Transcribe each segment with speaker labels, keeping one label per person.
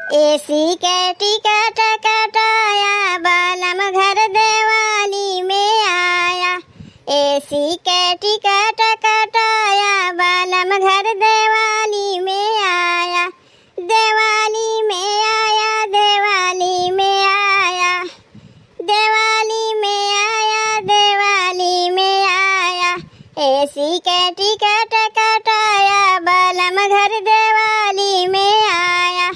Speaker 1: AC के ticket कटाया, बालम घर देवाली में आया। एसी के टिकट कटाया, बालम घर देवाली में आया। देवाली में आया, देवाली में आया, देवाली में आया, देवाली में आया। एसी के टिकट कटाया, बालम घर देवाली में आया।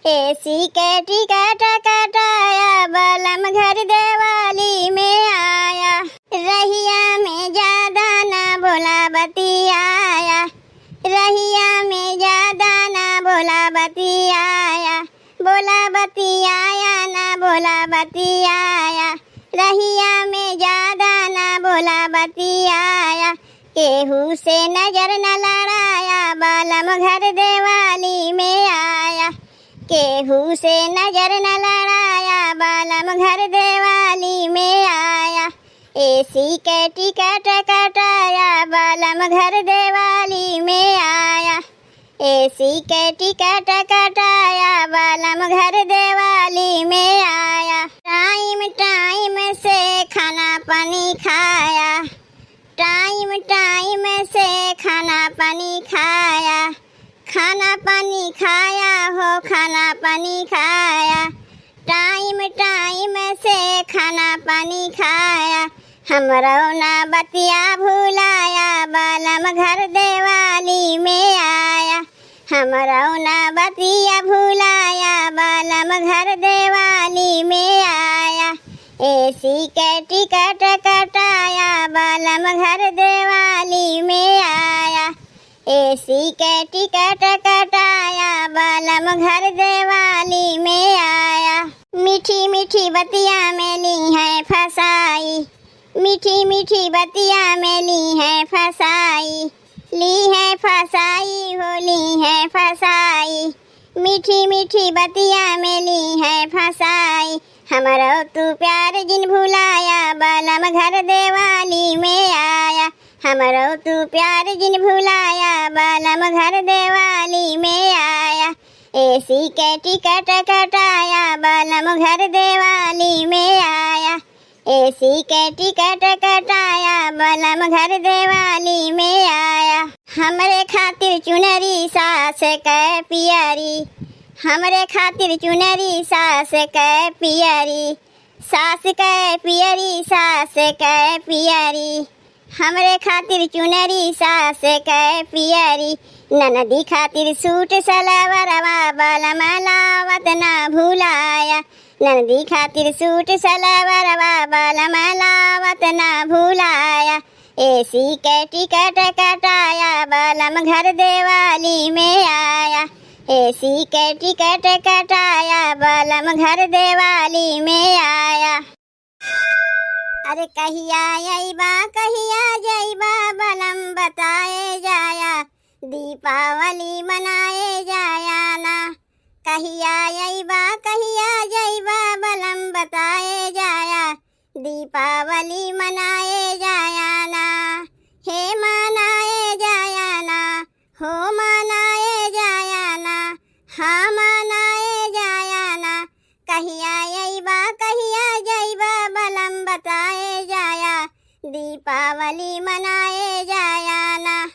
Speaker 1: एसी के टिकट कटाया, बालम घर देवाली में आया। रहिया में ज्यादा ना भोला बतियाया, रहिया में ज्यादा ना भोला बतियाया, भोला बतियाया ना भोला बतियाया। रहिया में ज्यादा ना भोला बतियाया, केहू से नजर न लड़ाया, बालम घर देवाली में आया। केहू से नजर न लड़ाया, बालम घर देवाली में आया। एसी के टिकट कटाया, बालम घर देवाली में आया। एसी के टिकट कटाया, बालम घर देवाली में आया। टाइम टाइम से खाना पानी खाया, टाइम टाइम से खाना पानी खाया। खाना पानी खाया हो, खाना पानी खाया। टाइम टाइम से खाना पानी खाया। हमरो ना बतिया भुलाया, बालम घर देवाली में आया। हमरो ना बतिया भुलाया, बालम घर देवाली में आया। एसी के टिकट कटाया, बालम घर देवाली में आया। एसी के टिकट कटाया, बालम घर देवाली में आया। मीठी मीठी बतिया में ली है फसाई, मीठी मीठी बतिया में ली है फसाई। ली है फसाई हो, ली है फसाई। मीठी मीठी बतिया में ली है फसाई। हमरो तू प्यार जिन भुलाया, बालम घर देवाली में आया। हमरो तू प्यार जिन भुलाया, बालम घर देवाली में आया। एसी के टिकट कटाया, बालम घर देवाली में आया। एसी के टिकट कटाया, बालम घर देवाली में आया। हमरे खातिर चुनरी सास के पियरी, हमरे खातिर चुनरी सास के पियरी। सास के पियरी, सास के पियरी। हमरे खातिर चुनरी सास के पियरी। ननदी खातिर सूट सलवारवा, बालम लावत ना भुलाया। ननदी खातिर सूट सलवारवा, बालम लावत ना भुलाया। एसी के टिकट कटाया, बालम घर देवाली में आया। एसी के टिकट कटाया, बालम घर देवाली में आया। अरे कहिया अइबा, कहिया जइबा, बालम बताए जाया। दीपावली मनाए जाया ना। कहिया अइबा, कहिया जइबा, बालम बताए जाया। दीपावली मनाए जाया ना। हे मनाए जाया ना, हो मनाए जाया ना, हाँ मनाए जाया ना। कहिया अइबा, कहिया जइबा, बालम बताए जाया। दीपावली मनाए जाया ना।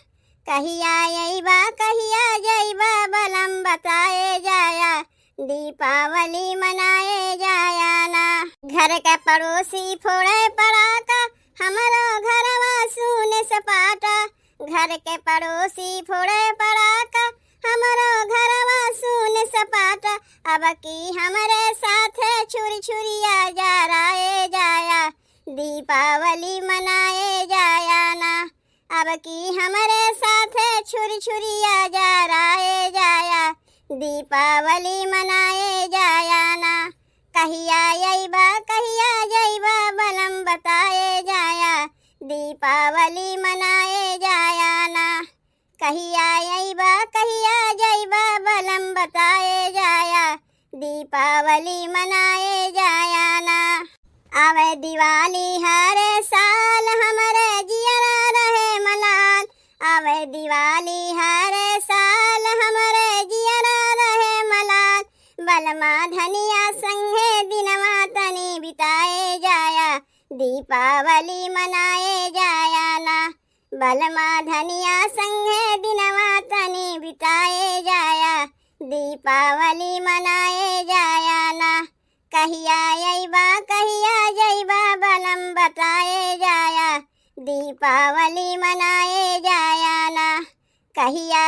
Speaker 1: कहिया अइबा, कहिया जइबा, बालम बताए जाया। दीपावली मनाए जाया ना। घर के पड़ोसी फोड़े पड़ाका, हमरो घरवा सुन सपाटा। घर के पड़ोसी फोड़े पड़ाका, हमरो घरवा सुन सपाटा। अब की हमरे साथ छुरी छुरिया जराए जाया। दीपावली मनाए जाया ना। अब की हमरे साथ छुरी छुरिया जराए जाया। दीपावली मनाए जाया ना। कहिया अइबा, कहिया जइबा, बालम बताए जाया। दीपावली मनाए जाया ना। कहिया अइबा, कहिया जइबा, बालम बताए जाया। दीपावली मनाए जाया ना। आवे दिवाली हर साल, हमरे जियरा रहे मलाल। आवे दिवाली हर साल, हमरे जियरा रहे मलाल। बलमा धनिया संगे दिनवा तनी बिताए जाया, दीपावली मनाए जाया ना। बलमा धनिया संगे दिनवा तनी बिताए जाया, दीपावली मनाए जाया ना। कहिया जइबा बलम बताए जाया, दीपावली मनाए जाया ना। कहिया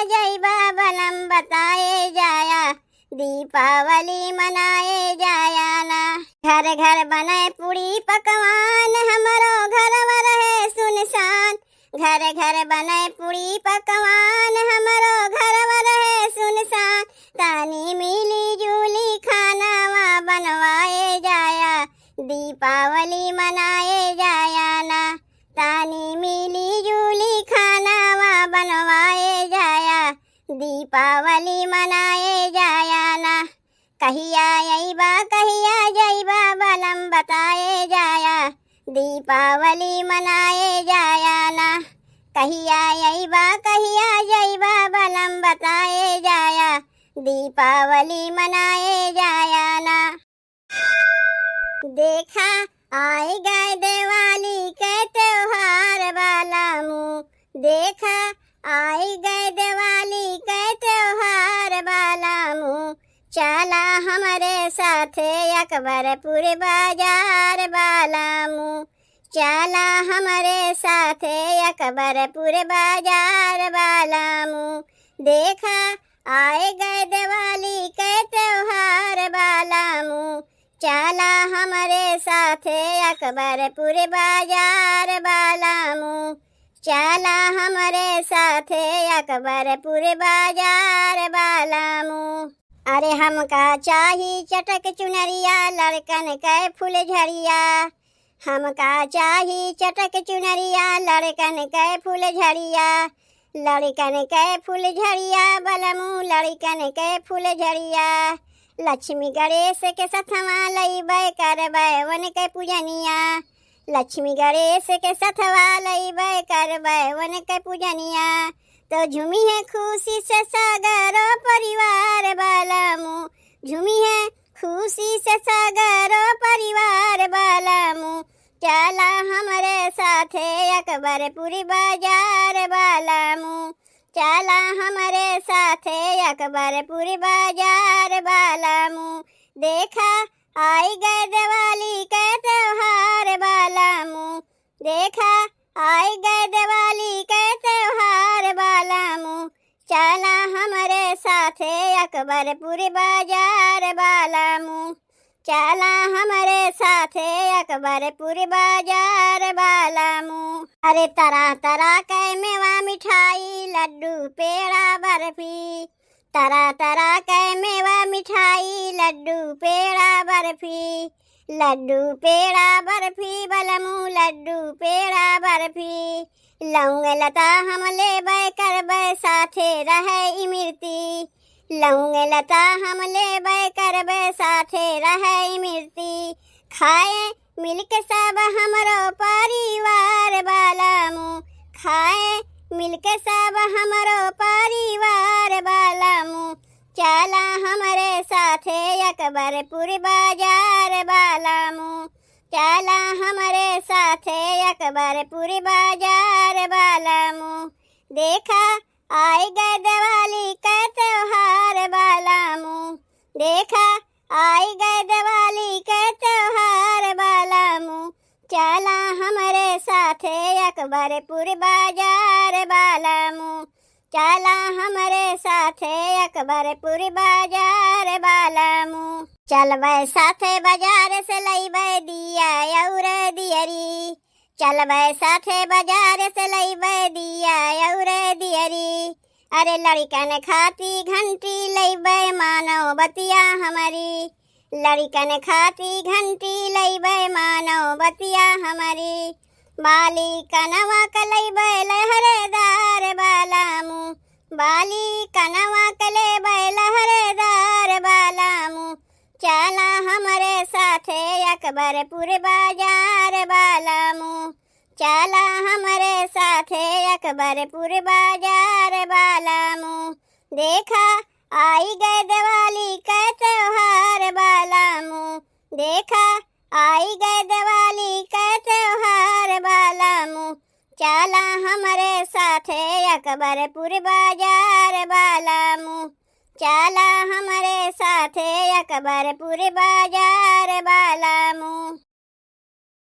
Speaker 1: जइबा बलम बताए जाया, दीपावली मनाए जाया ना। घर घर बने पूरी पकवान, हमरो घरवा रहे सुनसान। घर घर बने पूरी पकवान, हमरो घरवा रहे सुनसान। तानी मिली जुली खानावा बनवाए जाया, दीपावली मनाए जाया ना। तानी मिली जुली खानावा बनवाए जाया, दीपावली मनाए जाया ना। कहिया जइबा बलम बताए जाया, दीपावली मनाए जाया ना। कहिया जइबा बलम बताए जाया, दीपावली मनाए जाया ना। देखा आए गए दिवाली के त्योहार वाला मुँह, देखा आए गए दिवाली के त्योहार वाला मुँह। चला हमारे साथे अकबरपुर बाजार वाला मुँह, चला हमारे साथे अकबरपुर बाजार वाला मुँह। देखा आए गए दिवाली के त्योहार वाला मुँह, चला हमारे साथे अकबरपुर बाजार वाला मुँह। चला हमारे साथे अकबरपुर बाजार वाला मुँह। अरे हमका चाही चटक चुनरिया, लड़कन के फूल झड़िया। हमका चाही चटक चुनरिया, लड़कन के फूल झड़िया। लड़कन के फूल झड़िया बलमू, लड़कन के फूल झड़िया। लक्ष्मी गणेश के सथवा लइबै करबै वन के पूजनिया। लक्ष्मी गणेश के सथवा लइबै करबै वन के पूजनिया। तो झूमी है खुशी से सागरो परिवार बलमू, झूमी है खुशी से सागरो परिवार बलमू। चला हमारे साथे अकबरपुर बाजार बलमू, चला हमारे साथे अकबरपुर बाजार बलमू। देखा आई गए दिवाली के त्योहार बलमू, देखा आई गए दिवाली के त्योहार बलमू। चला हमारे साथे अकबरपुर बाजार बलमू, चला हमारे साथे अकबरपुर बाजार बलमू। अरे तरह तरह के मेवा मिठाई, लड्डू पेड़ा बर्फी। तरह तरह के मेवा मिठाई, लड्डू पेड़ा बर्फी। लड्डू पेड़ा बर्फी बलमू, लड्डू पेड़ा बर्फी। लौंग लता हम लेबै करबै साथे रहे इमरती। लौंग लता हम लेबै करबै साथे रहे इमरती। खाए मिलके सब हमरो परिवार बलमू, खाए मिलके सब हमरो परिवार बलमू। चला हमारे साथे अकबरपुर बाजार बलमू, चला हमारे साथे अकबरपुर बाजार बलमू। देखा आई गए दिवाली के त्योहार बलमू, देखा आई गए दिवाली के त्योहार बलमू। चला हमारे साथे अकबरपुर बाजार बलमू, चला हमारे साथे अकबरपुर बाजार बलमू। चलबै साथे बाजार से लइबै दिया और दियरी। चलबै साथे बाजार से लइबै दिया और दियरी। अरे लड़कन खाती घंटी लइबै मानो बतिया हमारी। लड़कन खाती घंटी लइबै मानो बतिया हमारी। बाली कनवा कलइबै लहरेदार बलमू, बाली कनवा कलेबै लहरेदार बलमू। चला हमारे साथे अकबरपुर बाजार बलमू, चला हमारे साथे अकबरपुर बाजार बलमू। देखा आई गए दिवाली का त्योहार बालामू, देखा आई गए दिवाली का त्योहार बालामू। चला हमारे साथे अकबरपुर बाजार बालामू, चला हमारे साथे अकबरपुर बाजार बालामू।